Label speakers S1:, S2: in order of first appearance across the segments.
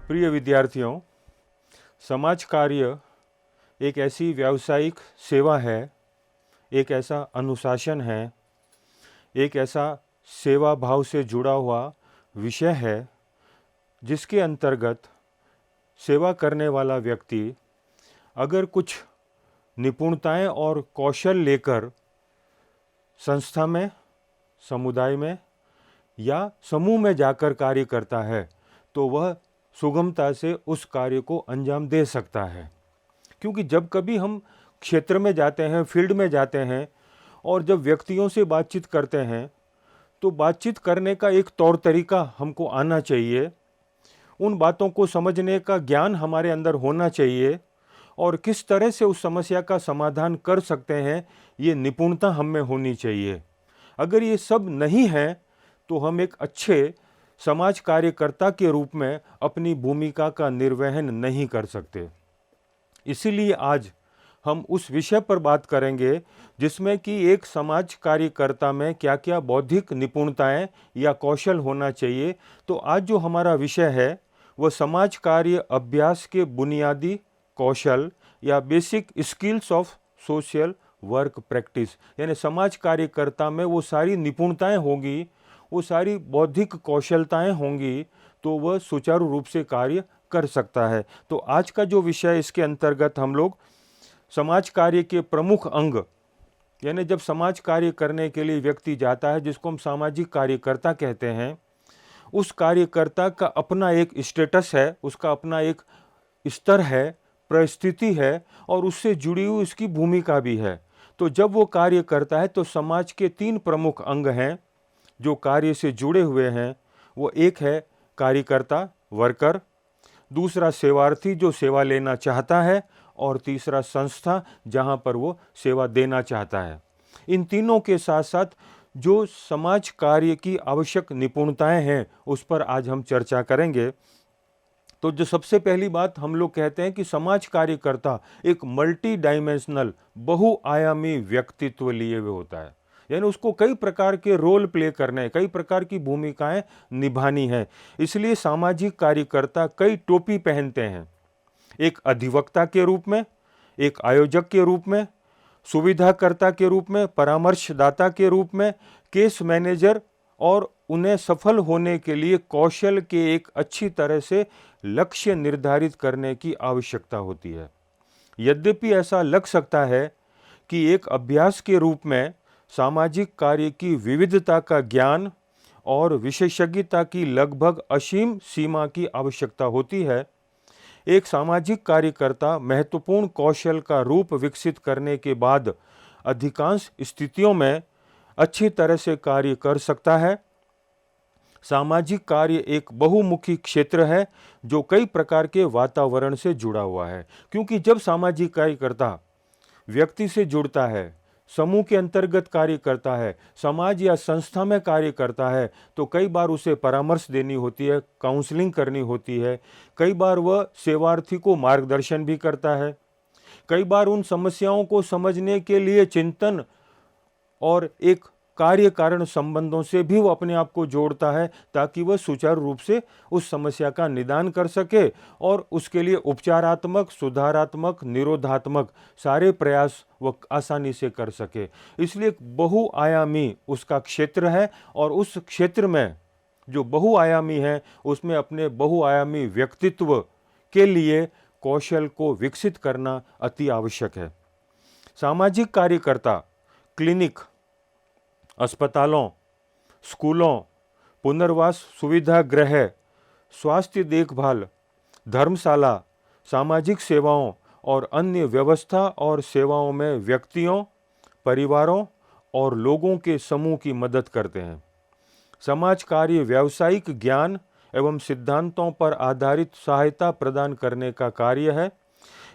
S1: प्रिय विद्यार्थियों, समाज कार्य एक ऐसी व्यावसायिक सेवा है, एक ऐसा अनुशासन है, एक ऐसा सेवा भाव से जुड़ा हुआ विषय है जिसके अंतर्गत सेवा करने वाला व्यक्ति अगर कुछ निपुणताएं और कौशल लेकर संस्था में, समुदाय में या समूह में जाकर कार्य करता है तो वह सुगमता से उस कार्य को अंजाम दे सकता है। क्योंकि जब कभी हम क्षेत्र में जाते हैं, फील्ड में जाते हैं और जब व्यक्तियों से बातचीत करते हैं तो बातचीत करने का एक तौर तरीका हमको आना चाहिए, उन बातों को समझने का ज्ञान हमारे अंदर होना चाहिए और किस तरह से उस समस्या का समाधान कर सकते हैं ये निपुणता हम में होनी चाहिए। अगर ये सब नहीं है तो हम एक अच्छे समाज कार्यकर्ता के रूप में अपनी भूमिका का निर्वहन नहीं कर सकते। इसीलिए आज हम उस विषय पर बात करेंगे जिसमें कि एक समाज कार्यकर्ता में क्या क्या बौद्धिक निपुणताएं या कौशल होना चाहिए। तो आज जो हमारा विषय है वह समाज कार्य अभ्यास के बुनियादी कौशल या basic skills of social work practice, यानी समाज कार्यकर्ता में वो सारी निपुणताएं होंगी, वो सारी बौद्धिक कौशलताएं होंगी तो वह सुचारू रूप से कार्य कर सकता है। तो आज का जो विषय, इसके अंतर्गत हम लोग समाज कार्य के प्रमुख अंग, यानी जब समाज कार्य करने के लिए व्यक्ति जाता है जिसको हम सामाजिक कार्यकर्ता कहते हैं, उस कार्यकर्ता का अपना एक स्टेटस है, उसका अपना एक स्तर है, परिस्थिति है और उससे जुड़ी हुई उसकी भूमिका भी है। तो जब वो कार्य करता है तो समाज के 3 प्रमुख अंग हैं जो कार्य से जुड़े हुए हैं। वो एक है कार्यकर्ता, वर्कर, दूसरा सेवार्थी जो सेवा लेना चाहता है और तीसरा संस्था जहां पर वो सेवा देना चाहता है। इन तीनों के साथ साथ जो समाज कार्य की आवश्यक निपुणताएं हैं उस पर आज हम चर्चा करेंगे। तो जो सबसे पहली बात हम लोग कहते हैं कि समाज कार्यकर्ता एक मल्टी डायमेंशनल, बहुआयामी व्यक्तित्व लिए हुए होता है, यानी उसको कई प्रकार के रोल प्ले करने, कई प्रकार की भूमिकाएं निभानी है। इसलिए सामाजिक कार्यकर्ता कई टोपी पहनते हैं, एक अधिवक्ता के रूप में, एक आयोजक के रूप में, सुविधाकर्ता के रूप में, परामर्शदाता के रूप में, केस मैनेजर और उन्हें सफल होने के लिए कौशल के एक अच्छी तरह से लक्ष्य निर्धारित करने की आवश्यकता होती है। यद्यपि ऐसा लग सकता है कि एक अभ्यास के रूप में सामाजिक कार्य की विविधता का ज्ञान और विशेषज्ञता की लगभग असीम सीमा की आवश्यकता होती है, एक सामाजिक कार्यकर्ता महत्वपूर्ण कौशल का रूप विकसित करने के बाद अधिकांश स्थितियों में अच्छी तरह से कार्य कर सकता है। सामाजिक कार्य एक बहुमुखी क्षेत्र है जो कई प्रकार के वातावरण से जुड़ा हुआ है। क्योंकि जब सामाजिक कार्यकर्ता व्यक्ति से जुड़ता है, समूह के अंतर्गत कार्य करता है, समाज या संस्था में कार्य करता है, तो कई बार उसे परामर्श देनी होती है, काउंसलिंग करनी होती है, कई बार वह सेवार्थी को मार्गदर्शन भी करता है, कई बार उन समस्याओं को समझने के लिए चिंतन और एक कार्य कारण संबंधों से भी वो अपने आप को जोड़ता है ताकि वह सुचारू रूप से उस समस्या का निदान कर सके और उसके लिए उपचारात्मक, सुधारात्मक, निरोधात्मक सारे प्रयास वह आसानी से कर सके। इसलिए एक बहुआयामी उसका क्षेत्र है और उस क्षेत्र में जो बहुआयामी है उसमें अपने बहुआयामी व्यक्तित्व के लिए कौशल को विकसित करना अति आवश्यक है। सामाजिक कार्यकर्ता क्लिनिक, अस्पतालों, स्कूलों, पुनर्वास सुविधा गृह, स्वास्थ्य देखभाल, धर्मशाला, सामाजिक सेवाओं और अन्य व्यवस्था और सेवाओं में व्यक्तियों, परिवारों और लोगों के समूह की मदद करते हैं। समाज कार्य व्यावसायिक ज्ञान एवं सिद्धांतों पर आधारित सहायता प्रदान करने का कार्य है।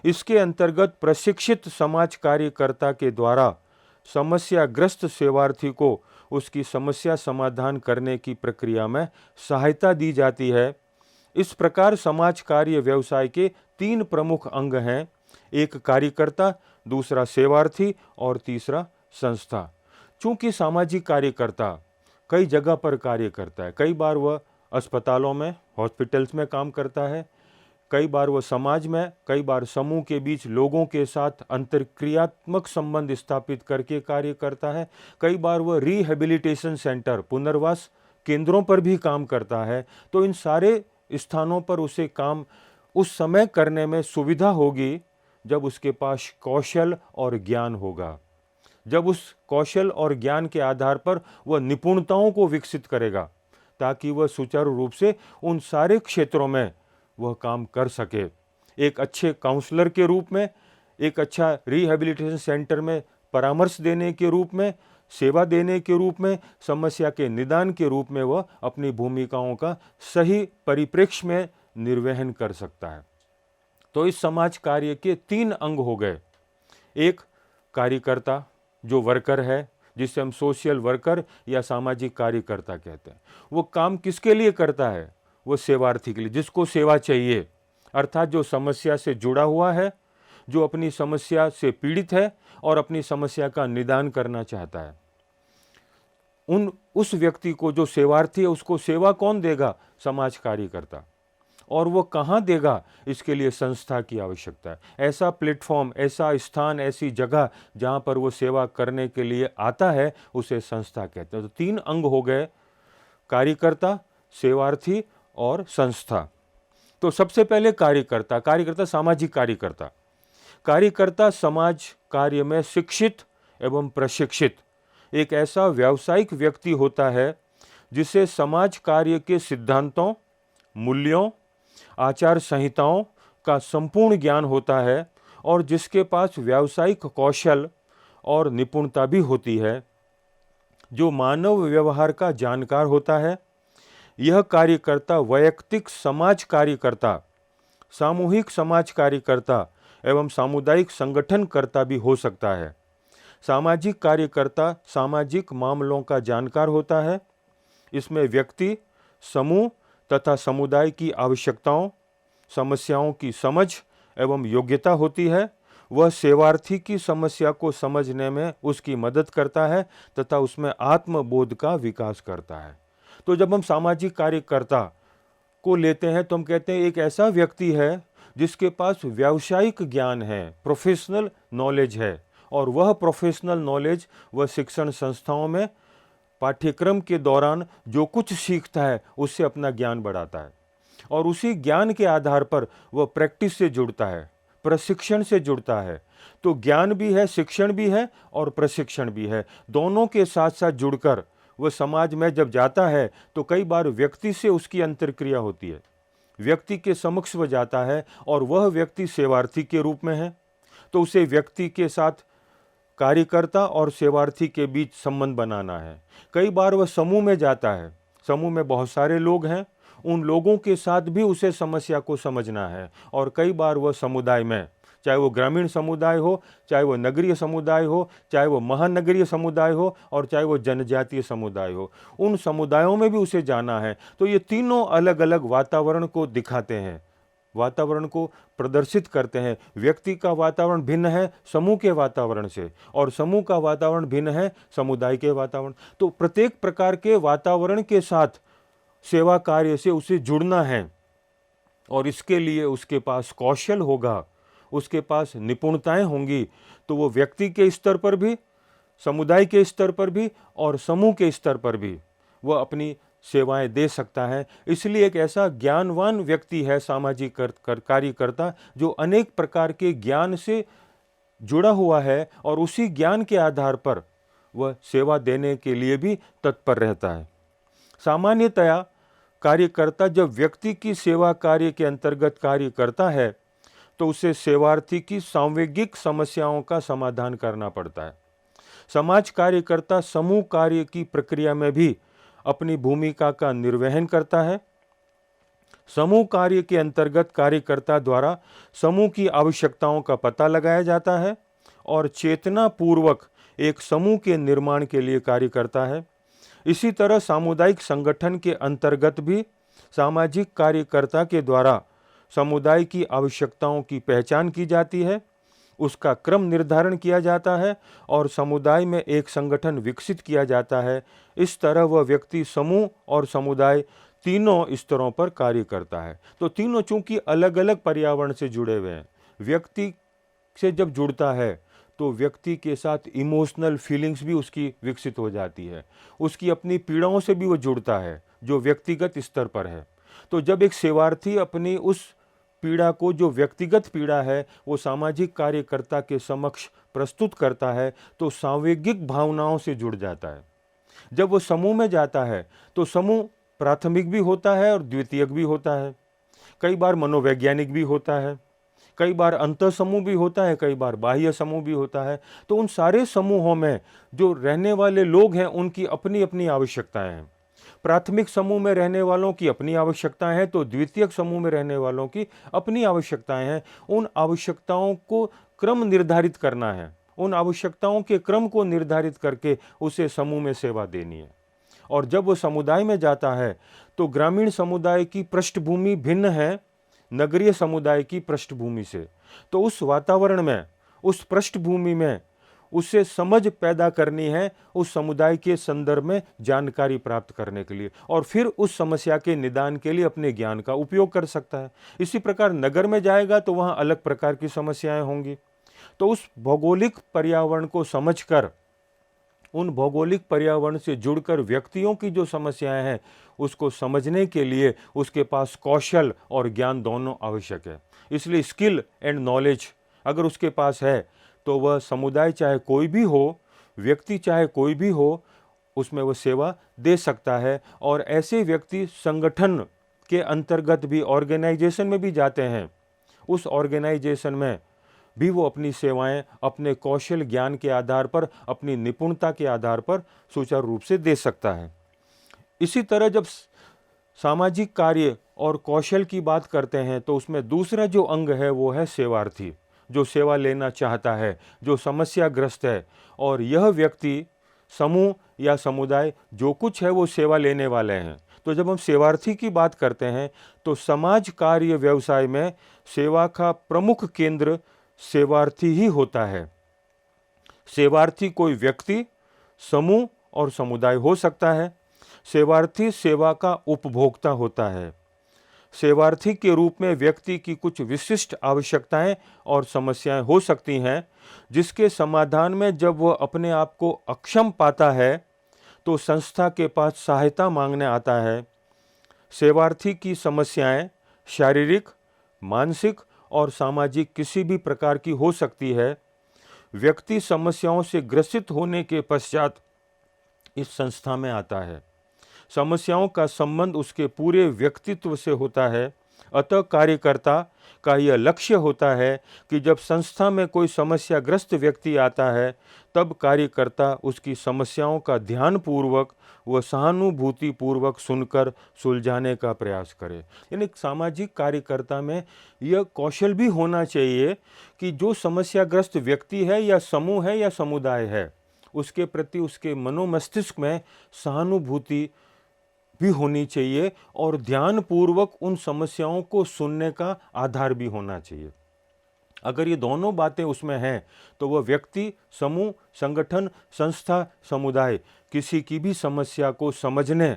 S1: इसके अंतर्गत प्रशिक्षित समाज कार्यकर्ता के द्वारा समस्याग्रस्त सेवार्थी को उसकी समस्या समाधान करने की प्रक्रिया में सहायता दी जाती है। इस प्रकार समाज कार्य व्यवसाय के 3 प्रमुख अंग हैं, एक कार्यकर्ता, दूसरा सेवार्थी और तीसरा संस्था। चूंकि सामाजिक कार्यकर्ता कई जगह पर कार्य करता है, कई बार वह अस्पतालों में, हॉस्पिटल्स में काम करता है, कई बार वो समाज में, कई बार समूह के बीच लोगों के साथ अंतरक्रियात्मक संबंध स्थापित करके कार्य करता है। कई बार वो रिहेबिलिटेशन सेंटर, पुनर्वास केंद्रों पर भी काम करता है। तो इन सारे स्थानों पर उसे काम उस समय करने में सुविधा होगी जब उसके पास कौशल और ज्ञान होगा, जब उस कौशल और ज्ञान के आधार पर वह निपुणताओं को विकसित करेगा, ताकि वह सुचारू रूप से उन सारे क्षेत्रों में वह काम कर सके। एक अच्छे काउंसलर के रूप में, एक अच्छा रिहेबिलिटेशन सेंटर में परामर्श देने के रूप में, सेवा देने के रूप में, समस्या के निदान के रूप में वह अपनी भूमिकाओं का सही परिप्रेक्ष्य में निर्वहन कर सकता है। तो इस समाज कार्य के 3 अंग हो गए। एक कार्यकर्ता जो वर्कर है, जिसे हम सोशल वर्कर या सामाजिक कार्यकर्ता कहते हैं। वो काम किसके लिए करता है? वो सेवार्थी के लिए, जिसको सेवा चाहिए, अर्थात जो समस्या से जुड़ा हुआ है, जो अपनी समस्या से पीड़ित है और अपनी समस्या का निदान करना चाहता है। उस व्यक्ति को, जो सेवार्थी है, उसको सेवा कौन देगा? समाज कार्यकर्ता। और वो कहाँ देगा? इसके लिए संस्था की आवश्यकता है। ऐसा प्लेटफॉर्म, ऐसा स्थान, ऐसी जगह जहाँ पर वो सेवा करने के लिए आता है, उसे संस्था कहते हैं। तो 3 अंग हो गए, कार्यकर्ता, सेवार्थी और संस्था। तो सबसे पहले कार्यकर्ता। कार्यकर्ता सामाजिक कार्यकर्ता। कार्यकर्ता समाज कार्य में शिक्षित एवं प्रशिक्षित एक ऐसा व्यावसायिक व्यक्ति होता है जिसे समाज कार्य के सिद्धांतों, मूल्यों, आचार संहिताओं का संपूर्ण ज्ञान होता है और जिसके पास व्यावसायिक कौशल और निपुणता भी होती है, जो मानव व्यवहार का जानकार होता है। यह कार्यकर्ता वैयक्तिक समाज कार्यकर्ता, सामूहिक समाज कार्यकर्ता एवं सामुदायिक संगठनकर्ता भी हो सकता है। सामाजिक कार्यकर्ता सामाजिक मामलों का जानकार होता है। इसमें व्यक्ति, समूह तथा समुदाय की आवश्यकताओं, समस्याओं की समझ एवं योग्यता होती है। वह सेवार्थी की समस्या को समझने में उसकी मदद करता है तथा उसमें आत्मबोध का विकास करता है। तो जब हम सामाजिक कार्यकर्ता को लेते हैं तो हम कहते हैं एक ऐसा व्यक्ति है जिसके पास व्यावसायिक ज्ञान है, प्रोफेशनल नॉलेज है, और वह प्रोफेशनल नॉलेज वह शिक्षण संस्थाओं में पाठ्यक्रम के दौरान जो कुछ सीखता है उससे अपना ज्ञान बढ़ाता है और उसी ज्ञान के आधार पर वह प्रैक्टिस से जुड़ता है, प्रशिक्षण से जुड़ता है। तो ज्ञान भी है, शिक्षण भी है और प्रशिक्षण भी है। दोनों के साथ साथ जुड़कर वह समाज में जब जाता है तो कई बार व्यक्ति से उसकी अंतर्क्रिया होती है, व्यक्ति के समक्ष वह जाता है और वह व्यक्ति सेवार्थी के रूप में है। तो उसे व्यक्ति के साथ कार्यकर्ता और सेवार्थी के बीच संबंध बनाना है। कई बार वह समूह में जाता है, समूह में बहुत सारे लोग हैं, उन लोगों के साथ भी उसे समस्या को समझना है। और कई बार वह समुदाय में, चाहे वो ग्रामीण समुदाय हो, चाहे वो नगरीय समुदाय हो, चाहे वो महानगरीय समुदाय हो और चाहे वो जनजातीय समुदाय हो, उन समुदायों में भी उसे जाना है। तो ये तीनों अलग अलग वातावरण को दिखाते हैं, वातावरण को प्रदर्शित करते हैं। व्यक्ति का वातावरण भिन्न है समूह के वातावरण से और समूह का वातावरण भिन्न है समुदाय के वातावरण। तो प्रत्येक प्रकार के वातावरण के साथ सेवा कार्य से उसे जुड़ना है और इसके लिए उसके पास कौशल होगा, उसके पास निपुणताएं होंगी। तो वो व्यक्ति के स्तर पर भी, समुदाय के स्तर पर भी और समूह के स्तर पर भी वह अपनी सेवाएं दे सकता है। इसलिए एक ऐसा ज्ञानवान व्यक्ति है सामाजिक कार्यकर्ता जो अनेक प्रकार के ज्ञान से जुड़ा हुआ है और उसी ज्ञान के आधार पर वह सेवा देने के लिए भी तत्पर रहता है। सामान्यतया कार्यकर्ता जब व्यक्ति की सेवा कार्य के अंतर्गत कार्य करता है तो उसे सेवार्थी की सांवेगिक समस्याओं का समाधान करना पड़ता है। समाज कार्यकर्ता समूह कार्य की प्रक्रिया में भी अपनी भूमिका का निर्वहन करता है। समूह कार्य के अंतर्गत कार्यकर्ता द्वारा समूह की आवश्यकताओं का पता लगाया जाता है और चेतना पूर्वक एक समूह के निर्माण के लिए कार्य करता है। इसी तरह सामुदायिक संगठन के अंतर्गत भी सामाजिक कार्यकर्ता के द्वारा समुदाय की आवश्यकताओं की पहचान की जाती है, उसका क्रम निर्धारण किया जाता है और समुदाय में एक संगठन विकसित किया जाता है। इस तरह वह व्यक्ति समूह और समुदाय तीनों स्तरों पर कार्य करता है। तो तीनों चूंकि अलग अलग पर्यावरण से जुड़े हुए हैं, व्यक्ति से जब जुड़ता है तो व्यक्ति के साथ इमोशनल फीलिंग्स भी उसकी विकसित हो जाती है, उसकी अपनी पीड़ाओं से भी वो जुड़ता है जो व्यक्तिगत स्तर पर है। तो जब एक सेवार्थी अपनी उस पीड़ा को, जो व्यक्तिगत पीड़ा है, वो सामाजिक कार्यकर्ता के समक्ष प्रस्तुत करता है तो सांवेगिक भावनाओं से जुड़ जाता है। जब वो समूह में जाता है तो समूह प्राथमिक भी होता है और द्वितीयक भी होता है, कई बार मनोवैज्ञानिक भी होता है, कई बार अंतर समूह भी होता है, कई बार बाह्य समूह भी होता है। तो उन सारे समूहों में जो रहने वाले लोग हैं उनकी अपनी अपनी आवश्यकताएं हैं। प्राथमिक समूह में रहने वालों की अपनी आवश्यकताएं हैं तो द्वितीयक समूह में रहने वालों की अपनी आवश्यकताएं हैं। उन आवश्यकताओं को क्रम निर्धारित करना है, उन आवश्यकताओं के क्रम को निर्धारित करके उसे समूह में सेवा देनी है। और जब वो समुदाय में जाता है तो ग्रामीण समुदाय की पृष्ठभूमि भिन्न है नगरीय समुदाय की पृष्ठभूमि से। तो उस वातावरण में, उस पृष्ठभूमि में उससे समझ पैदा करनी है उस समुदाय के संदर्भ में जानकारी प्राप्त करने के लिए, और फिर उस समस्या के निदान के लिए अपने ज्ञान का उपयोग कर सकता है। इसी प्रकार नगर में जाएगा तो वहाँ अलग प्रकार की समस्याएं होंगी। तो उस भौगोलिक पर्यावरण को समझकर, उन भौगोलिक पर्यावरण से जुड़कर व्यक्तियों की जो समस्याएं हैं उसको समझने के लिए उसके पास कौशल और ज्ञान दोनों आवश्यक है। इसलिए स्किल एंड नॉलेज अगर उसके पास है तो वह समुदाय चाहे कोई भी हो, व्यक्ति चाहे कोई भी हो, उसमें वह सेवा दे सकता है। और ऐसे व्यक्ति संगठन के अंतर्गत भी, ऑर्गेनाइजेशन में भी जाते हैं, उस ऑर्गेनाइजेशन में भी वो अपनी सेवाएं अपने कौशल ज्ञान के आधार पर, अपनी निपुणता के आधार पर सुचारू रूप से दे सकता है। इसी तरह जब सामाजिक कार्य और कौशल की बात करते हैं तो उसमें दूसरा जो अंग है वो है सेवार्थी, जो सेवा लेना चाहता है, जो समस्याग्रस्त है। और यह व्यक्ति, समूह या समुदाय जो कुछ है वो सेवा लेने वाले हैं। तो जब हम सेवार्थी की बात करते हैं तो समाज कार्य व्यवसाय में सेवा का प्रमुख केंद्र सेवार्थी ही होता है। सेवार्थी कोई व्यक्ति, समूह और समुदाय हो सकता है। सेवार्थी सेवा का उपभोक्ता होता है। सेवार्थी के रूप में व्यक्ति की कुछ विशिष्ट आवश्यकताएं और समस्याएं हो सकती हैं जिसके समाधान में जब वह अपने आप को अक्षम पाता है तो संस्था के पास सहायता मांगने आता है। सेवार्थी की समस्याएं शारीरिक, मानसिक और सामाजिक किसी भी प्रकार की हो सकती है। व्यक्ति समस्याओं से ग्रसित होने के पश्चात इस संस्था में आता है। समस्याओं का संबंध उसके पूरे व्यक्तित्व से होता है। अतः कार्यकर्ता का यह लक्ष्य होता है कि जब संस्था में कोई समस्याग्रस्त व्यक्ति आता है तब कार्यकर्ता उसकी समस्याओं का ध्यानपूर्वक व सहानुभूतिपूर्वक सुनकर सुलझाने का प्रयास करे। यानी सामाजिक कार्यकर्ता में यह कौशल भी होना चाहिए कि जो समस्याग्रस्त व्यक्ति है या समूह है या समुदाय है उसके प्रति उसके मनोमस्तिष्क में सहानुभूति भी होनी चाहिए और ध्यानपूर्वक उन समस्याओं को सुनने का आधार भी होना चाहिए। अगर ये दोनों बातें उसमें हैं तो वह व्यक्ति, समूह, संगठन, संस्था, समुदाय किसी की भी समस्या को समझने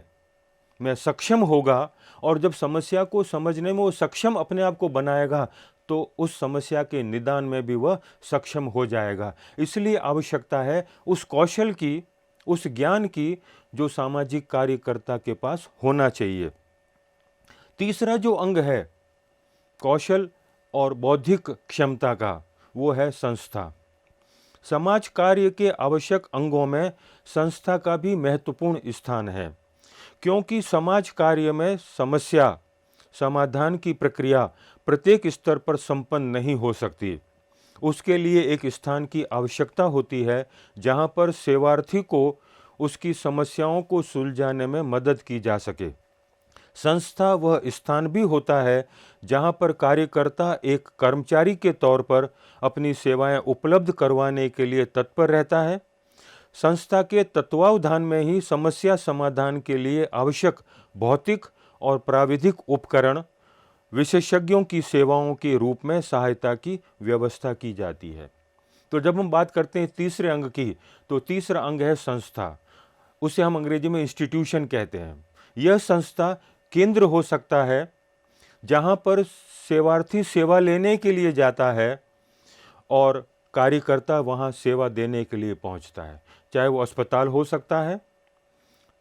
S1: में सक्षम होगा। और जब समस्या को समझने में वो सक्षम अपने आप को बनाएगा तो उस समस्या के निदान में भी वह सक्षम हो जाएगा। इसलिए आवश्यकता है उस कौशल की, उस ज्ञान की जो सामाजिक कार्यकर्ता के पास होना चाहिए। तीसरा जो अंग है कौशल और बौद्धिक क्षमता का वो है संस्था। समाज कार्य के आवश्यक अंगों में संस्था का भी महत्वपूर्ण स्थान है, क्योंकि समाज कार्य में समस्या समाधान की प्रक्रिया प्रत्येक स्तर पर संपन्न नहीं हो सकती। उसके लिए एक स्थान की आवश्यकता होती है जहां पर सेवार्थी को उसकी समस्याओं को सुलझाने में मदद की जा सके। संस्था वह स्थान भी होता है जहां पर कार्यकर्ता एक कर्मचारी के तौर पर अपनी सेवाएं उपलब्ध करवाने के लिए तत्पर रहता है। संस्था के तत्वावधान में ही समस्या समाधान के लिए आवश्यक भौतिक और प्राविधिक उपकरण विशेषज्ञों की सेवाओं के रूप में सहायता की व्यवस्था की जाती है। तो जब हम बात करते हैं तीसरे अंग की तो तीसरा अंग है संस्था। उसे हम अंग्रेजी में इंस्टीट्यूशन कहते हैं। यह संस्था केंद्र हो सकता है जहाँ पर सेवार्थी सेवा लेने के लिए जाता है और कार्यकर्ता वहाँ सेवा देने के लिए पहुँचता है। चाहे वो अस्पताल हो सकता है,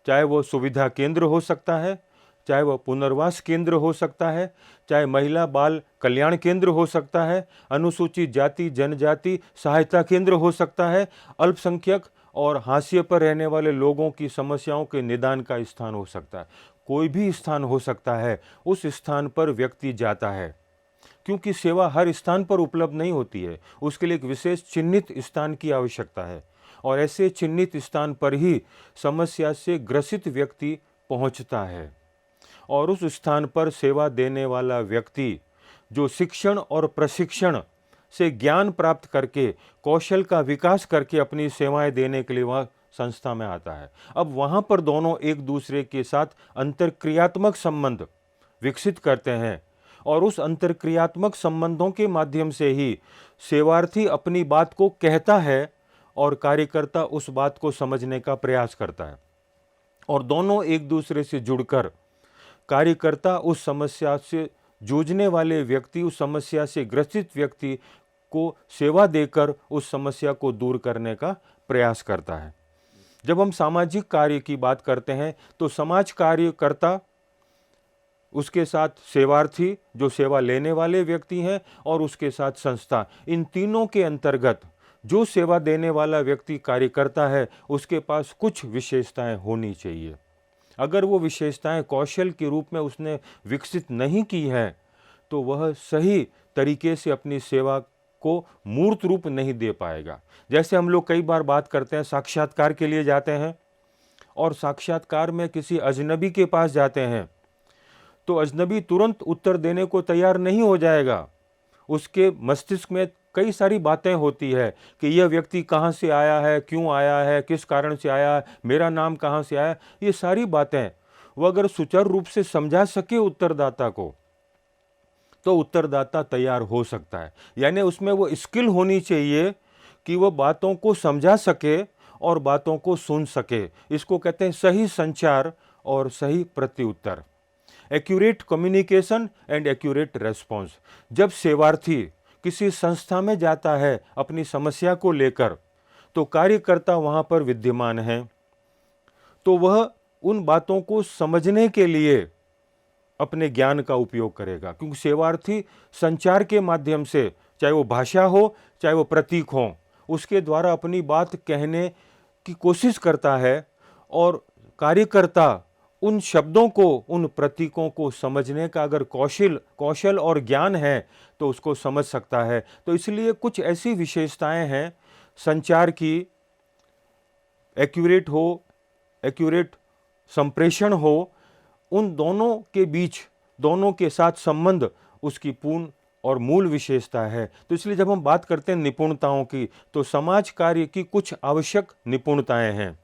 S1: चाहे वो सुविधा केंद्र हो सकता है, चाहे वह पुनर्वास केंद्र हो सकता है, चाहे महिला बाल कल्याण केंद्र हो सकता है, अनुसूचित जाति जनजाति सहायता केंद्र हो सकता है, अल्पसंख्यक और हाशिए पर रहने वाले लोगों की समस्याओं के निदान का स्थान हो सकता है। कोई भी स्थान हो सकता है, उस स्थान पर व्यक्ति जाता है, क्योंकि सेवा हर स्थान पर उपलब्ध नहीं होती है। उसके लिए एक विशेष चिन्हित स्थान की आवश्यकता है और ऐसे चिन्हित स्थान पर ही समस्या से ग्रसित व्यक्ति पहुंचता है और उस स्थान पर सेवा देने वाला व्यक्ति जो शिक्षण और प्रशिक्षण से ज्ञान प्राप्त करके कौशल का विकास करके अपनी सेवाएं देने के लिए वह संस्था में आता है। अब वहाँ पर दोनों एक दूसरे के साथ अंतरक्रियात्मक संबंध विकसित करते हैं और उस अंतरक्रियात्मक संबंधों के माध्यम से ही सेवार्थी अपनी बात को कहता है और कार्यकर्ता उस बात को समझने का प्रयास करता है और दोनों एक दूसरे से जुड़कर कार्यकर्ता उस समस्या से जूझने वाले व्यक्ति, उस समस्या से ग्रसित व्यक्ति को सेवा देकर उस समस्या को दूर करने का प्रयास करता है। जब हम सामाजिक कार्य की बात करते हैं तो समाज कार्यकर्ता, उसके साथ सेवार्थी जो सेवा लेने वाले व्यक्ति हैं और उसके साथ संस्था, इन तीनों के अंतर्गत जो सेवा देने वाला व्यक्ति कार्य करता है उसके पास कुछ विशेषताएं होनी चाहिए। अगर वो विशेषताएं कौशल के रूप में उसने विकसित नहीं की है तो वह सही तरीके से अपनी सेवा को मूर्त रूप नहीं दे पाएगा। जैसे हम लोग कई बार बात करते हैं, साक्षात्कार के लिए जाते हैं और साक्षात्कार में किसी अजनबी के पास जाते हैं तो अजनबी तुरंत उत्तर देने को तैयार नहीं हो जाएगा। उसके मस्तिष्क में कई सारी बातें होती है कि यह व्यक्ति कहाँ से आया है, क्यों आया है, किस कारण से आया है, मेरा नाम कहाँ से आया, ये सारी बातें वो अगर सुचारू रूप से समझा सके उत्तरदाता को तो उत्तरदाता तैयार हो सकता है। यानी उसमें वो स्किल होनी चाहिए कि वह बातों को समझा सके और बातों को सुन सके। इसको कहते हैं सही संचार और सही प्रत्युत्तर, accurate communication and accurate response. जब सेवार्थी किसी संस्था में जाता है अपनी समस्या को लेकर तो कार्यकर्ता वहाँ पर विद्यमान है, तो वह उन बातों को समझने के लिए अपने ज्ञान का उपयोग करेगा, क्योंकि सेवार्थी संचार के माध्यम से, चाहे वो भाषा हो चाहे वो प्रतीक हो, उसके द्वारा अपनी बात कहने की कोशिश करता है और कार्यकर्ता उन शब्दों को, उन प्रतीकों को समझने का अगर कौशल और ज्ञान है तो उसको समझ सकता है। तो इसलिए कुछ ऐसी विशेषताएं हैं संचार की, एक्यूरेट संप्रेषण हो, उन दोनों के बीच, दोनों के साथ संबंध उसकी पूर्ण और मूल विशेषता है। तो इसलिए जब हम बात करते हैं निपुणताओं की तो समाज कार्य की कुछ आवश्यक निपुणताएं हैं।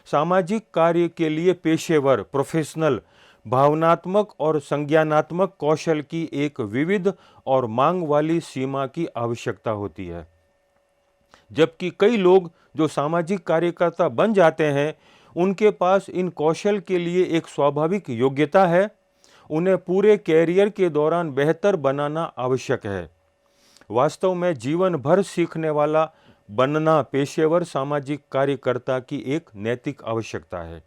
S1: सामाजिक कार्य के लिए पेशेवर, प्रोफेशनल, भावनात्मक और संज्ञानात्मक कौशल की एक विविध और मांग वाली सीमा की आवश्यकता होती है। जबकि कई लोग जो सामाजिक कार्यकर्ता बन जाते हैं उनके पास इन कौशल के लिए एक स्वाभाविक योग्यता है, उन्हें पूरे कैरियर के दौरान बेहतर बनाना आवश्यक है। वास्तव में जीवन भर सीखने वाला बनना पेशेवर सामाजिक कार्यकर्ता की एक नैतिक आवश्यकता है।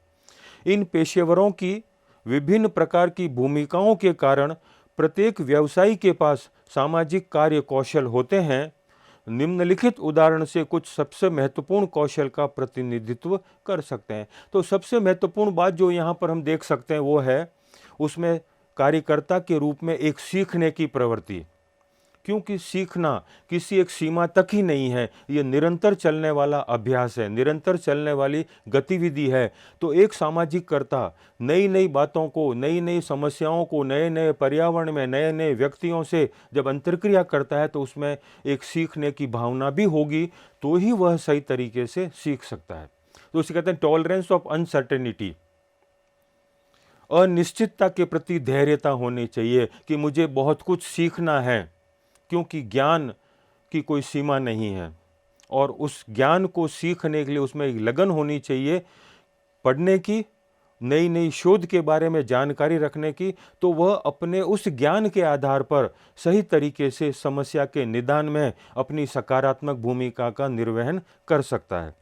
S1: इन पेशेवरों की विभिन्न प्रकार की भूमिकाओं के कारण प्रत्येक व्यवसायी के पास सामाजिक कार्य कौशल होते हैं। निम्नलिखित उदाहरण से कुछ सबसे महत्वपूर्ण कौशल का प्रतिनिधित्व कर सकते हैं। तो सबसे महत्वपूर्ण बात जो यहाँ पर हम देख सकते हैं वो है उसमें कार्यकर्ता के रूप में एक सीखने की प्रवृत्ति, क्योंकि सीखना किसी एक सीमा तक ही नहीं है, ये निरंतर चलने वाला अभ्यास है, निरंतर चलने वाली गतिविधि है। तो एक सामाजिक कर्ता नई नई बातों को, नई नई समस्याओं को, नए नए पर्यावरण में नए नए व्यक्तियों से जब अंतर्क्रिया करता है तो उसमें एक सीखने की भावना भी होगी, तो ही वह सही तरीके से सीख सकता है। तो उसे कहते हैं टॉलरेंस ऑफ अनसर्टेनिटी, अनिश्चितता के प्रति धैर्यता होनी चाहिए कि मुझे बहुत कुछ सीखना है, क्योंकि ज्ञान की कोई सीमा नहीं है और उस ज्ञान को सीखने के लिए उसमें एक लगन होनी चाहिए, पढ़ने की, नई नई शोध के बारे में जानकारी रखने की, तो वह अपने उस ज्ञान के आधार पर सही तरीके से समस्या के निदान में अपनी सकारात्मक भूमिका का निर्वहन कर सकता है।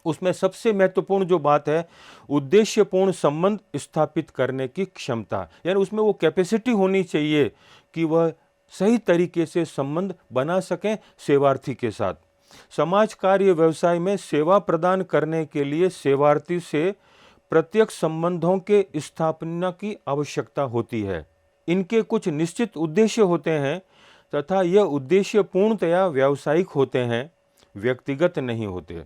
S1: उसमें सबसे महत्वपूर्ण जो बात है, उद्देश्यपूर्ण संबंध स्थापित करने की क्षमता, यानी उसमें वो कैपेसिटी होनी चाहिए कि वह सही तरीके से संबंध बना सकें सेवार्थी के साथ। समाज कार्य व्यवसाय में सेवा प्रदान करने के लिए सेवार्थी से प्रत्यक्ष संबंधों के स्थापना की आवश्यकता होती है। इनके कुछ निश्चित उद्देश्य होते हैं तथा यह उद्देश्य पूर्णतया व्यावसायिक होते हैं, व्यक्तिगत नहीं होते।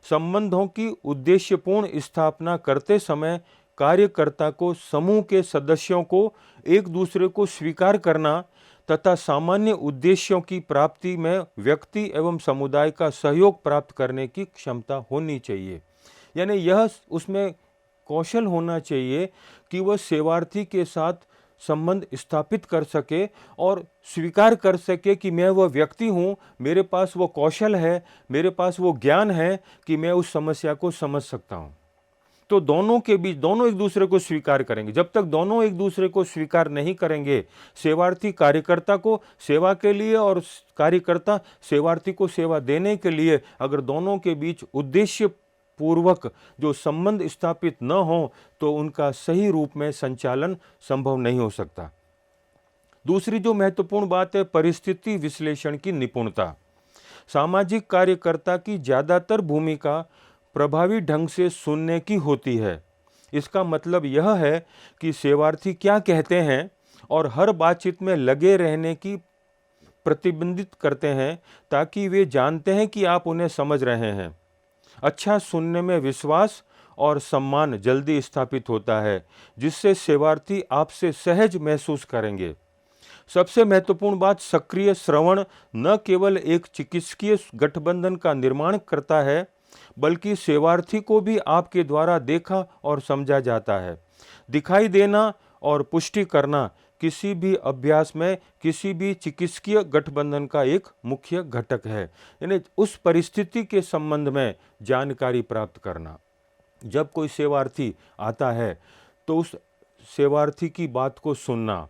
S1: संबंधों की उद्देश्यपूर्ण स्थापना करते समय कार्यकर्ता को समूह के सदस्यों को एक दूसरे को स्वीकार करना तथा सामान्य उद्देश्यों की प्राप्ति में व्यक्ति एवं समुदाय का सहयोग प्राप्त करने की क्षमता होनी चाहिए। यानी यह उसमें कौशल होना चाहिए कि वह सेवार्थी के साथ संबंध स्थापित कर सके और स्वीकार कर सके कि मैं वह व्यक्ति हूँ, मेरे पास वो कौशल है, मेरे पास वो ज्ञान है कि मैं उस समस्या को समझ सकता हूँ। तो दोनों के बीच, दोनों एक दूसरे को स्वीकार करेंगे। जब तक दोनों एक दूसरे को स्वीकार नहीं करेंगे, सेवार्थी कार्यकर्ता को सेवा के लिए और कार्यकर्ता सेवार्थी को सेवा देने के लिए, अगर दोनों के बीच उद्देश्य पूर्वक जो संबंध स्थापित न हो, तो उनका सही रूप में संचालन संभव नहीं हो सकता। दूसरी जो महत्वपूर्ण बात है, परिस्थिति विश्लेषण की निपुणता। सामाजिक कार्यकर्ता की ज़्यादातर भूमिका प्रभावी ढंग से सुनने की होती है। इसका मतलब यह है कि सेवार्थी क्या कहते हैं और हर बातचीत में लगे रहने की प्रतिबंधित करते हैं, ताकि वे जानते हैं कि आप उन्हें समझ रहे हैं। अच्छा सुनने में विश्वास और सम्मान जल्दी स्थापित होता है, जिससे सेवार्थी आपसे सहज महसूस करेंगे। सबसे महत्वपूर्ण बात, सक्रिय श्रवण न केवल एक चिकित्सकीय गठबंधन का निर्माण करता है, बल्कि सेवार्थी को भी आपके द्वारा देखा और समझा जाता है। दिखाई देना और पुष्टि करना किसी भी अभ्यास में किसी भी चिकित्सकीय गठबंधन का एक मुख्य घटक है। यानी उस परिस्थिति के संबंध में जानकारी प्राप्त करना। जब कोई सेवार्थी आता है तो उस सेवार्थी की बात को सुनना,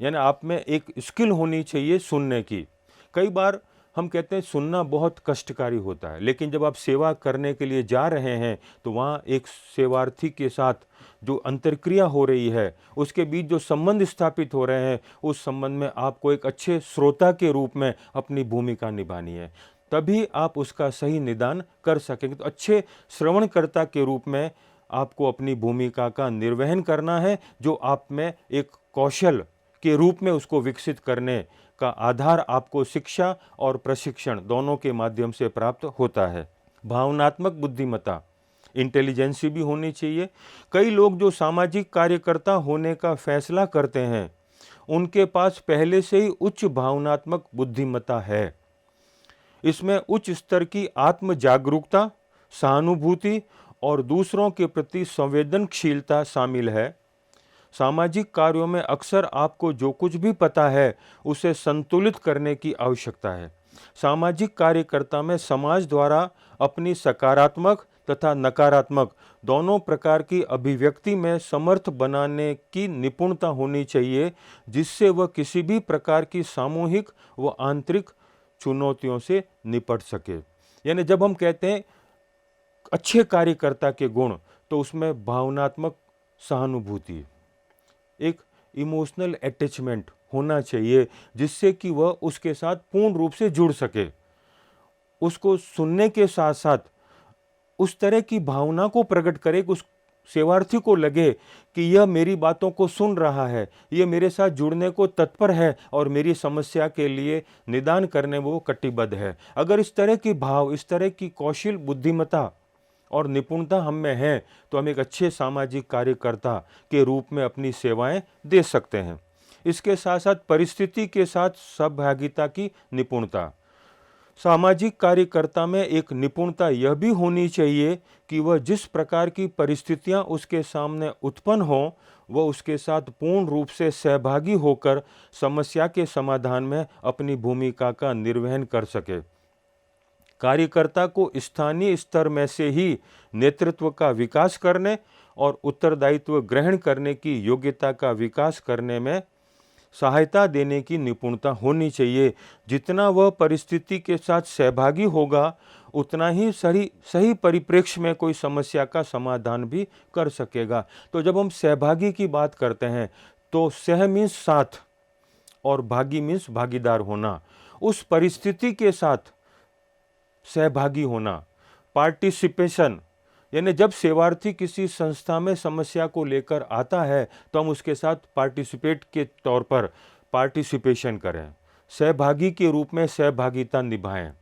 S1: यानी आप में एक स्किल होनी चाहिए सुनने की। कई बार हम कहते हैं सुनना बहुत कष्टकारी होता है, लेकिन जब आप सेवा करने के लिए जा रहे हैं तो वहाँ एक सेवार्थी के साथ जो अंतर्क्रिया हो रही है, उसके बीच जो संबंध स्थापित हो रहे हैं, उस संबंध में आपको एक अच्छे श्रोता के रूप में अपनी भूमिका निभानी है, तभी आप उसका सही निदान कर सकेंगे। तो अच्छे श्रवणकर्ता के रूप में आपको अपनी भूमिका का निर्वहन करना है, जो आप में एक कौशल के रूप में उसको विकसित करने का आधार आपको शिक्षा और प्रशिक्षण दोनों के माध्यम से प्राप्त होता है। भावनात्मक बुद्धिमत्ता, इंटेलिजेंसी भी होनी चाहिए। कई लोग जो सामाजिक कार्यकर्ता होने का फैसला करते हैं, उनके पास पहले से ही उच्च भावनात्मक बुद्धिमत्ता है। इसमें उच्च स्तर की आत्म जागरूकता, सहानुभूति और दूसरों के प्रति संवेदनशीलता शामिल है। सामाजिक कार्यों में अक्सर आपको जो कुछ भी पता है उसे संतुलित करने की आवश्यकता है। सामाजिक कार्यकर्ता में समाज द्वारा अपनी सकारात्मक तथा नकारात्मक दोनों प्रकार की अभिव्यक्ति में समर्थ बनाने की निपुणता होनी चाहिए, जिससे वह किसी भी प्रकार की सामूहिक व आंतरिक चुनौतियों से निपट सके। यानी जब हम कहते हैं अच्छे कार्यकर्ता के गुण, तो उसमें भावनात्मक सहानुभूति, एक इमोशनल अटैचमेंट होना चाहिए, जिससे कि वह उसके साथ पूर्ण रूप से जुड़ सके। उसको सुनने के साथ साथ उस तरह की भावना को प्रकट करे कि उस सेवार्थी को लगे कि यह मेरी बातों को सुन रहा है, यह मेरे साथ जुड़ने को तत्पर है और मेरी समस्या के लिए निदान करने वो कटिबद्ध है। अगर इस तरह की भाव, इस तरह की कौशल, बुद्धिमत्ता और निपुणता हम में है, तो हम एक अच्छे सामाजिक कार्यकर्ता के रूप में अपनी सेवाएं दे सकते हैं। इसके साथ साथ परिस्थिति के साथ सहभागिता की निपुणता। सामाजिक कार्यकर्ता में एक निपुणता यह भी होनी चाहिए कि वह जिस प्रकार की परिस्थितियां उसके सामने उत्पन्न हों, वह उसके साथ पूर्ण रूप से सहभागी होकर समस्या के समाधान में अपनी भूमिका का निर्वहन कर सके। कार्यकर्ता को स्थानीय स्तर में से ही नेतृत्व का विकास करने और उत्तरदायित्व ग्रहण करने की योग्यता का विकास करने में सहायता देने की निपुणता होनी चाहिए। जितना वह परिस्थिति के साथ सहभागी होगा, उतना ही सही परिप्रेक्ष्य में कोई समस्या का समाधान भी कर सकेगा। तो जब हम सहभागी की बात करते हैं, तो सह मीन्स साथ और भागी मीन्स भागीदार होना, उस परिस्थिति के साथ सहभागी होना। पार्टिसिपेशन यानी जब सेवार्थी किसी संस्था में समस्या को लेकर आता है, तो हम उसके साथ पार्टिसिपेट के तौर पर पार्टिसिपेशन करें, सहभागी के रूप में सहभागिता निभाएं।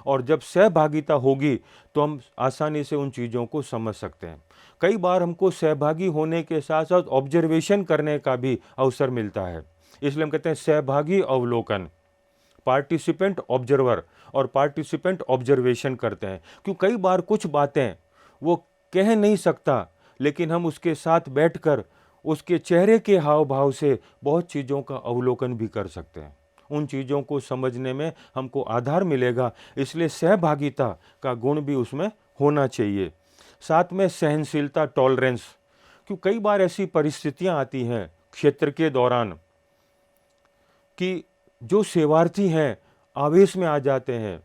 S1: और जब सहभागिता होगी तो हम आसानी से उन चीज़ों को समझ सकते हैं। कई बार हमको सहभागी होने के साथ साथ ऑब्जर्वेशन करने का भी अवसर मिलता है, इसलिए हम कहते हैं सहभागी अवलोकन। पार्टिसिपेंट ऑब्जर्वर और पार्टिसिपेंट ऑब्जर्वेशन करते हैं, क्यों कई बार कुछ बातें वो कह नहीं सकता, लेकिन हम उसके साथ बैठकर उसके चेहरे के हाव भाव से बहुत चीज़ों का अवलोकन भी कर सकते हैं। उन चीज़ों को समझने में हमको आधार मिलेगा, इसलिए सहभागिता का गुण भी उसमें होना चाहिए। साथ में सहनशीलता, टॉलरेंस, क्यों कई बार ऐसी परिस्थितियां आती हैं क्षेत्र के दौरान कि जो सेवार्थी हैं आवेश में आ जाते हैं,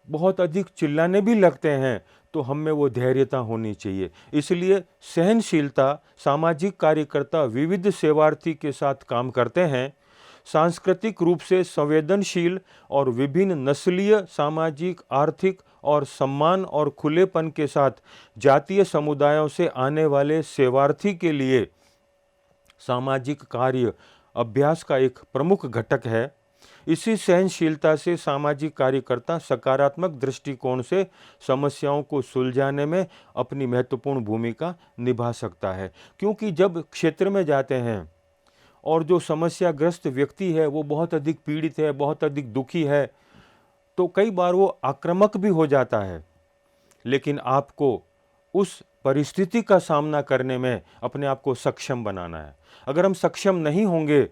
S1: बहुत अधिक चिल्लाने भी लगते हैं, तो हम में वो धैर्यता होनी चाहिए। इसलिए सहनशीलता, सामाजिक कार्यकर्ता विविध सेवार्थी के साथ काम करते हैं, सांस्कृतिक रूप से संवेदनशील और विभिन्न नस्लीय, सामाजिक, आर्थिक और सम्मान और खुलेपन के साथ जातीय समुदायों से आने वाले सेवार्थी के लिए सामाजिक कार्य अभ्यास का एक प्रमुख घटक है। इसी सहनशीलता से सामाजिक कार्यकर्ता सकारात्मक दृष्टिकोण से समस्याओं को सुलझाने में अपनी महत्वपूर्ण भूमिका निभा सकता है। क्योंकि जब क्षेत्र में जाते हैं और जो समस्याग्रस्त व्यक्ति है वो बहुत अधिक पीड़ित है, बहुत अधिक दुखी है, तो कई बार वो आक्रामक भी हो जाता है, लेकिन आपको उस परिस्थिति का सामना करने में अपने आप को सक्षम बनाना है। अगर हम सक्षम नहीं होंगे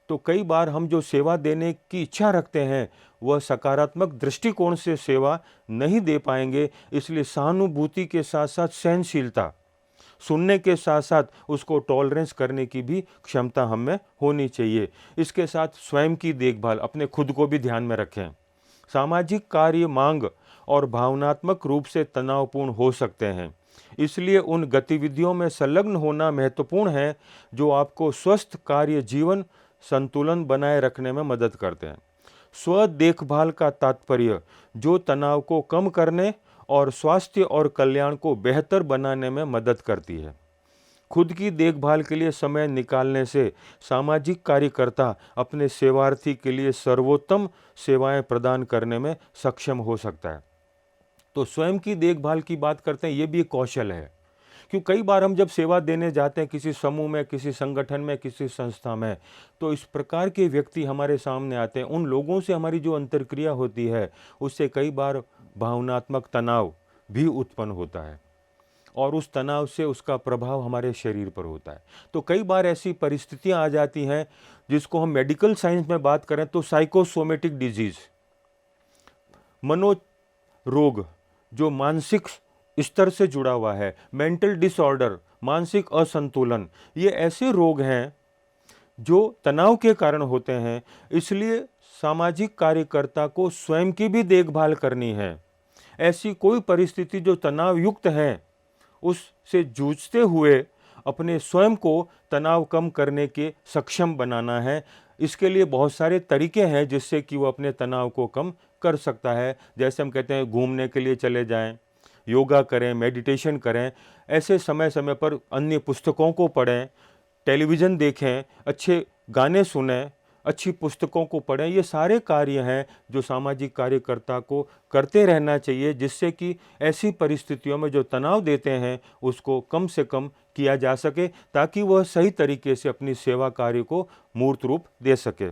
S1: तो कई बार हम जो सेवा देने की इच्छा रखते हैं वह सकारात्मक दृष्टिकोण से सेवा नहीं दे पाएंगे। इसलिए सहानुभूति के साथ साथ सहनशीलता, सुनने के साथ साथ उसको टॉलरेंस करने की भी क्षमता हम में होनी चाहिए। इसके साथ स्वयं की देखभाल, अपने खुद को भी ध्यान में रखें। सामाजिक कार्य मांग और भावनात्मक रूप से तनावपूर्ण हो सकते हैं, इसलिए उन गतिविधियों में संलग्न होना महत्वपूर्ण है जो आपको स्वस्थ कार्य जीवन संतुलन बनाए रखने में मदद करते हैं। स्व देखभाल का तात्पर्य जो तनाव को कम करने और स्वास्थ्य और कल्याण को बेहतर बनाने में मदद करती है। खुद की देखभाल के लिए समय निकालने से सामाजिक कार्यकर्ता अपने सेवार्थी के लिए सर्वोत्तम सेवाएं प्रदान करने में सक्षम हो सकता है। तो स्वयं की देखभाल की बात करते हैं, ये भी एक कौशल है। क्यों कई बार हम जब सेवा देने जाते हैं किसी समूह में, किसी संगठन में, किसी संस्था में, तो इस प्रकार के व्यक्ति हमारे सामने आते हैं। उन लोगों से हमारी जो अंतर्क्रिया होती है उससे कई बार भावनात्मक तनाव भी उत्पन्न होता है और उस तनाव से उसका प्रभाव हमारे शरीर पर होता है। तो कई बार ऐसी परिस्थितियां आ जाती हैं जिसको हम मेडिकल साइंस में बात करें तो साइकोसोमेटिक डिजीज, मनोरोग जो मानसिक स्तर से जुड़ा हुआ है, मेंटल डिसऑर्डर, मानसिक असंतुलन, ये ऐसे रोग हैं जो तनाव के कारण होते हैं। इसलिए सामाजिक कार्यकर्ता को स्वयं की भी देखभाल करनी है। ऐसी कोई परिस्थिति जो तनाव युक्त है उससे जूझते हुए अपने स्वयं को तनाव कम करने के सक्षम बनाना है। इसके लिए बहुत सारे तरीके हैं जिससे कि वो अपने तनाव को कम कर सकता है। जैसे हम कहते हैं घूमने के लिए चले जाएं, योगा करें, मेडिटेशन करें, ऐसे समय समय पर अन्य पुस्तकों को पढ़ें, टेलीविज़न देखें, अच्छे गाने सुनें, अच्छी पुस्तकों को पढ़ें। ये सारे कार्य हैं जो सामाजिक कार्यकर्ता को करते रहना चाहिए, जिससे कि ऐसी परिस्थितियों में जो तनाव देते हैं उसको कम से कम किया जा सके, ताकि वह सही तरीके से अपनी सेवा कार्य को मूर्त रूप दे सके।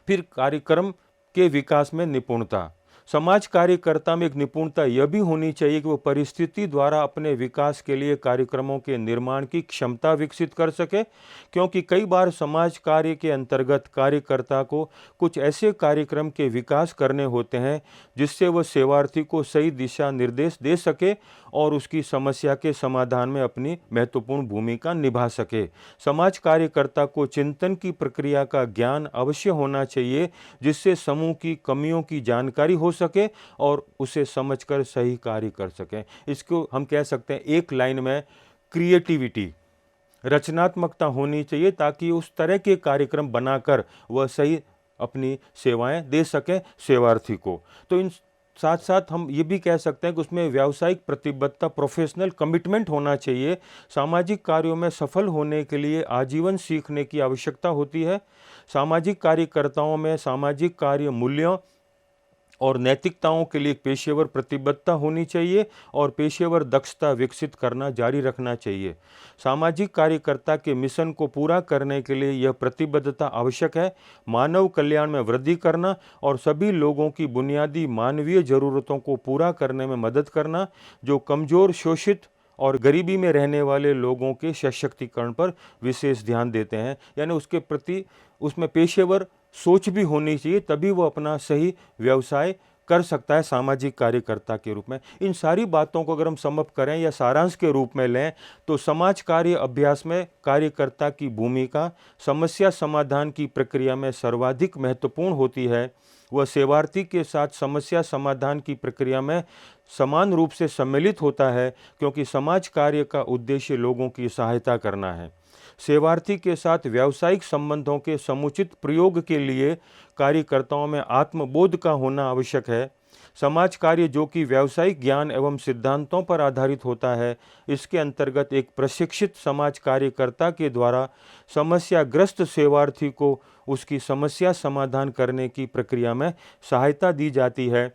S1: फिर कार्यक्रम के विकास में निपुणता, समाज कार्यकर्ता में एक निपुणता यह भी होनी चाहिए कि वो परिस्थिति द्वारा अपने विकास के लिए कार्यक्रमों के निर्माण की क्षमता विकसित कर सके, क्योंकि कई बार समाज कार्य के अंतर्गत कार्यकर्ता को कुछ ऐसे कार्यक्रम के विकास करने होते हैं जिससे वह सेवार्थी को सही दिशा निर्देश दे सके और उसकी समस्या के समाधान में अपनी महत्वपूर्ण भूमिका निभा सके। समाज कार्यकर्ता को चिंतन की प्रक्रिया का ज्ञान अवश्य होना चाहिए, जिससे समूह की कमियों की जानकारी हो सके और उसे समझकर सही कार्य कर सकें। इसको हम कह सकते हैं एक लाइन में क्रिएटिविटी, रचनात्मकता होनी चाहिए, ताकि उस तरह के कार्यक्रम बनाकर वह सही अपनी सेवाएं दे सकें सेवार्थी को। तो इन साथ साथ हम ये भी कह सकते हैं कि उसमें व्यावसायिक प्रतिबद्धता, प्रोफेशनल कमिटमेंट होना चाहिए। सामाजिक कार्यों में सफल होने के लिए आजीवन सीखने की आवश्यकता होती है। सामाजिक कार्यकर्ताओं में सामाजिक कार्य मूल्यों और नैतिकताओं के लिए पेशेवर प्रतिबद्धता होनी चाहिए और पेशेवर दक्षता विकसित करना जारी रखना चाहिए। सामाजिक कार्यकर्ता के मिशन को पूरा करने के लिए यह प्रतिबद्धता आवश्यक है। मानव कल्याण में वृद्धि करना और सभी लोगों की बुनियादी मानवीय ज़रूरतों को पूरा करने में मदद करना, जो कमज़ोर, शोषित और गरीबी में रहने वाले लोगों के सशक्तिकरण पर विशेष ध्यान देते हैं। यानी उसके प्रति उसमें पेशेवर सोच भी होनी चाहिए, तभी वो अपना सही व्यवसाय कर सकता है सामाजिक कार्यकर्ता के रूप में। इन सारी बातों को अगर हम सम अप करें या सारांश के रूप में लें तो समाज कार्य अभ्यास में कार्यकर्ता की भूमिका समस्या समाधान की प्रक्रिया में सर्वाधिक महत्वपूर्ण होती है। वह सेवार्थी के साथ समस्या समाधान की प्रक्रिया में समान रूप से सम्मिलित होता है, क्योंकि समाज कार्य का उद्देश्य लोगों की सहायता करना है। सेवार्थी के साथ व्यावसायिक संबंधों के समुचित प्रयोग के लिए कार्यकर्ताओं में आत्मबोध का होना आवश्यक है। समाज कार्य, जो कि व्यावसायिक ज्ञान एवं सिद्धांतों पर आधारित होता है, इसके अंतर्गत एक प्रशिक्षित समाज कार्यकर्ता के द्वारा समस्याग्रस्त सेवार्थी को उसकी समस्या समाधान करने की प्रक्रिया में सहायता दी जाती है।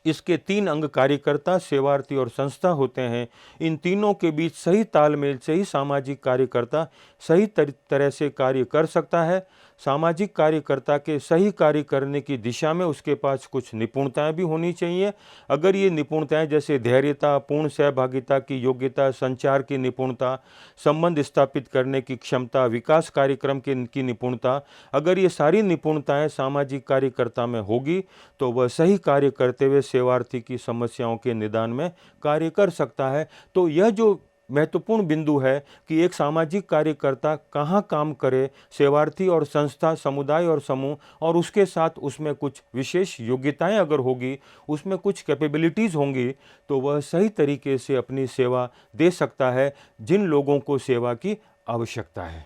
S1: इसके 3 अंग कार्यकर्ता, सेवार्थी और संस्था होते हैं। इन तीनों के बीच सही तालमेल से ही सामाजिक कार्यकर्ता सही तरह से कार्य कर सकता है। सामाजिक कार्यकर्ता के सही कार्य करने की दिशा में उसके पास कुछ निपुणताएं भी होनी चाहिए। अगर ये निपुणताएं जैसे धैर्यता, पूर्ण सहभागिता की योग्यता, संचार की निपुणता, संबंध स्थापित करने की क्षमता, विकास कार्यक्रम की निपुणता, अगर ये सारी निपुणताएं सामाजिक कार्यकर्ता में होगी तो वह सही कार्य करते हुए सेवार्थी की समस्याओं के निदान में कार्य कर सकता है। तो यह जो महत्वपूर्ण बिंदु है कि एक सामाजिक कार्यकर्ता कहाँ काम करे, सेवार्थी और संस्था, समुदाय और समूह, और उसके साथ उसमें कुछ विशेष योग्यताएं अगर होगी, उसमें कुछ कैपेबिलिटीज़ होंगी, तो वह सही तरीके से अपनी सेवा दे सकता है जिन लोगों को सेवा की आवश्यकता है।